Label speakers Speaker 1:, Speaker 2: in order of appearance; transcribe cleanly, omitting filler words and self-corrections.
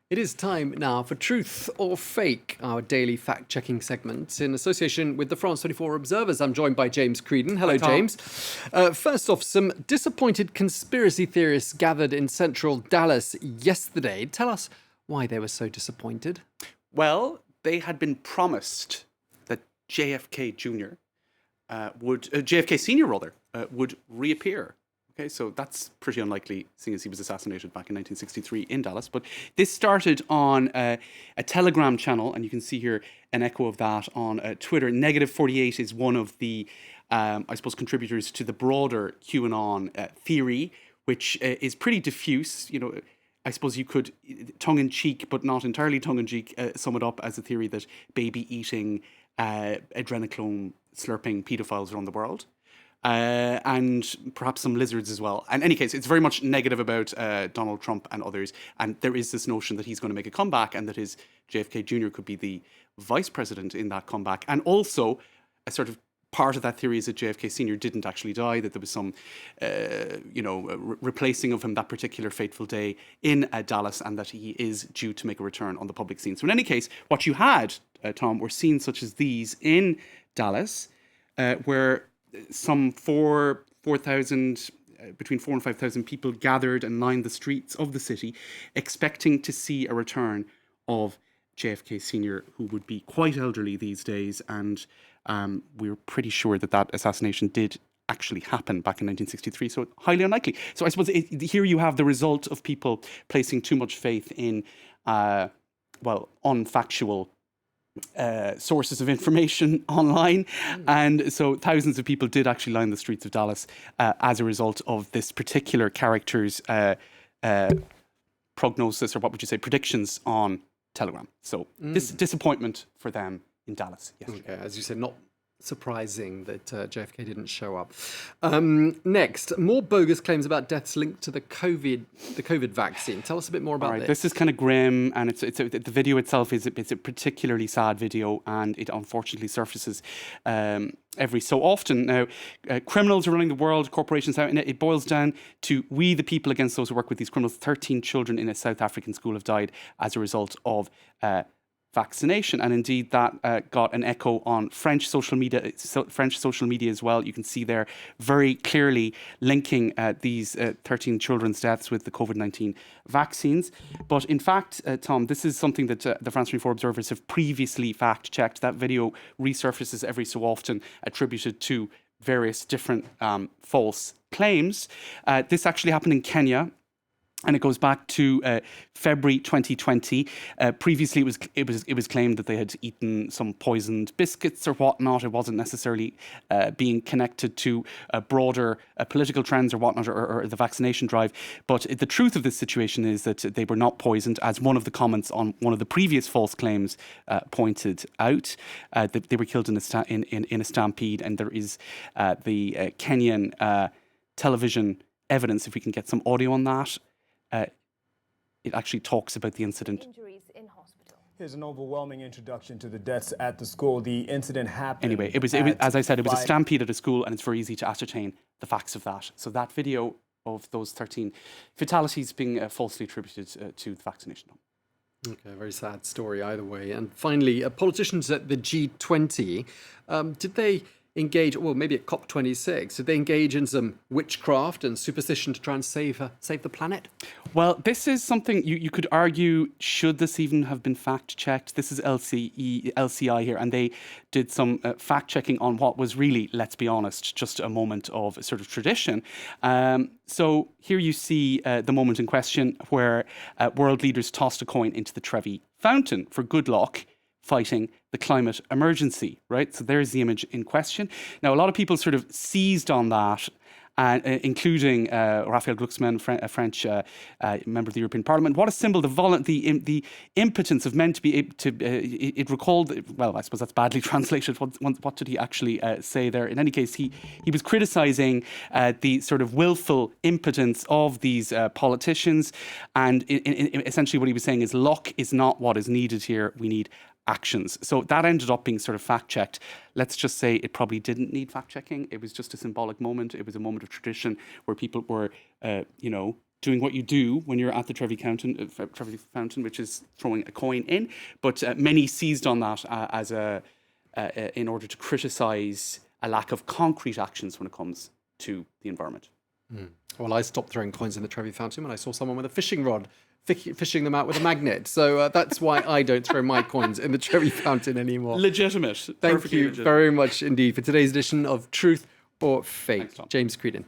Speaker 1: It is time now for Truth or Fake, our daily fact-checking segment in association with the France 24 Observers. I'm joined by James Creedon. Hello,
Speaker 2: Hi, Tom.
Speaker 1: James. First off, some disappointed conspiracy theorists gathered in central Dallas yesterday. Tell us why they were so disappointed.
Speaker 2: Well, they had been promised that JFK Jr. JFK Sr. would reappear. Okay, so that's pretty unlikely, seeing as he was assassinated back in 1963 in Dallas. But this started on a Telegram channel, and you can see here an echo of that on Twitter. Negative 48 is one of the, contributors to the broader QAnon theory, which is pretty diffuse. You know, I suppose you could, tongue-in-cheek, but not entirely tongue-in-cheek, sum it up as a theory that baby-eating, adrenochrome-slurping paedophiles around the world. And perhaps some lizards as well. In any case, it's very much negative about Donald Trump and others. And there is this notion that he's going to make a comeback and that his JFK Jr. could be the vice president in that comeback. And also, a sort of part of that theory is that JFK Sr. didn't actually die, that there was some, replacing of him that particular fateful day in Dallas, and that he is due to make a return on the public scene. So in any case, what you had, Tom, were scenes such as these in Dallas, where some 4,000, between 4,000 and 5,000 people gathered and lined the streets of the city, expecting to see a return of JFK Sr., who would be quite elderly these days. And we're pretty sure that assassination did actually happen back in 1963, so highly unlikely. So I suppose here you have the result of people placing too much faith in, unfactual sources of information online. And so thousands of people did actually line the streets of Dallas as a result of this particular character's prognosis, or what would you say, predictions on Telegram. So this disappointment for them in Dallas yesterday.
Speaker 1: Okay, as you said, not surprising that JFK didn't show up. Next, more bogus claims about deaths linked to the COVID vaccine. Tell us a bit more about this.
Speaker 2: This is kind of grim, and the video itself is a particularly sad video, and it unfortunately surfaces every so often. Now, criminals are running the world, corporations out in it. It boils down to we, the people, against those who work with these criminals. 13 children in a South African school have died as a result of vaccination, and indeed that got an echo on French social media as well. You can see there very clearly linking these 13 children's deaths with the COVID-19 vaccines. But in fact, Tom, this is something that the France 24 Observers have previously fact-checked. That video resurfaces every so often, attributed to various different false claims. This actually happened in Kenya, and it goes back to February 2020. Previously, it was claimed that they had eaten some poisoned biscuits or whatnot. It wasn't necessarily being connected to broader political trends or whatnot, or the vaccination drive. But the truth of this situation is that they were not poisoned, as one of the comments on one of the previous false claims pointed out. That they were killed in a stampede, and there is the Kenyan television evidence. If we can get some audio on that. It actually talks about the incident.
Speaker 3: Injuries in hospital.
Speaker 4: Here's an overwhelming introduction to the deaths at the school. The incident happened.
Speaker 2: Anyway, it was as I said, it was a stampede at a school, and it's very easy to ascertain the facts of that. So that video of those 13 fatalities being falsely attributed to the vaccination.
Speaker 1: Okay, very sad story either way. And finally, politicians at the G20, did they engage, well, maybe at COP26, did they engage in some witchcraft and superstition to try and save the planet?
Speaker 2: Well, this is something you could argue, should this even have been fact-checked? This is LCI here, and they did some fact-checking on what was really, let's be honest, just a moment of sort of tradition. So here you see the moment in question where world leaders tossed a coin into the Trevi Fountain for good luck fighting the climate emergency, right? So there's the image in question. Now, a lot of people sort of seized on that, including Raphael Glucksmann, a French member of the European Parliament. What a symbol! The impotence of men to be able to. It recalled. Well, I suppose that's badly translated. What did he actually say there? In any case, he was criticising the sort of willful impotence of these politicians, and essentially what he was saying is, luck is not what is needed here. We need actions. So that ended up being sort of fact-checked. Let's just say it probably didn't need fact-checking. It was just a symbolic moment. It was a moment of tradition where people were, doing what you do when you're at the Trevi Fountain, which is throwing a coin in. But many seized on that as in order to criticise a lack of concrete actions when it comes to the environment.
Speaker 1: Well, I stopped throwing coins in the Trevi Fountain when I saw someone with a fishing rod fishing them out with a magnet. So that's why I don't throw my coins in the Trevi Fountain anymore.
Speaker 2: Legitimate.
Speaker 1: Thank you very much indeed for today's edition of Truth or Fate.
Speaker 2: Thanks, Tom.
Speaker 1: James Creedon.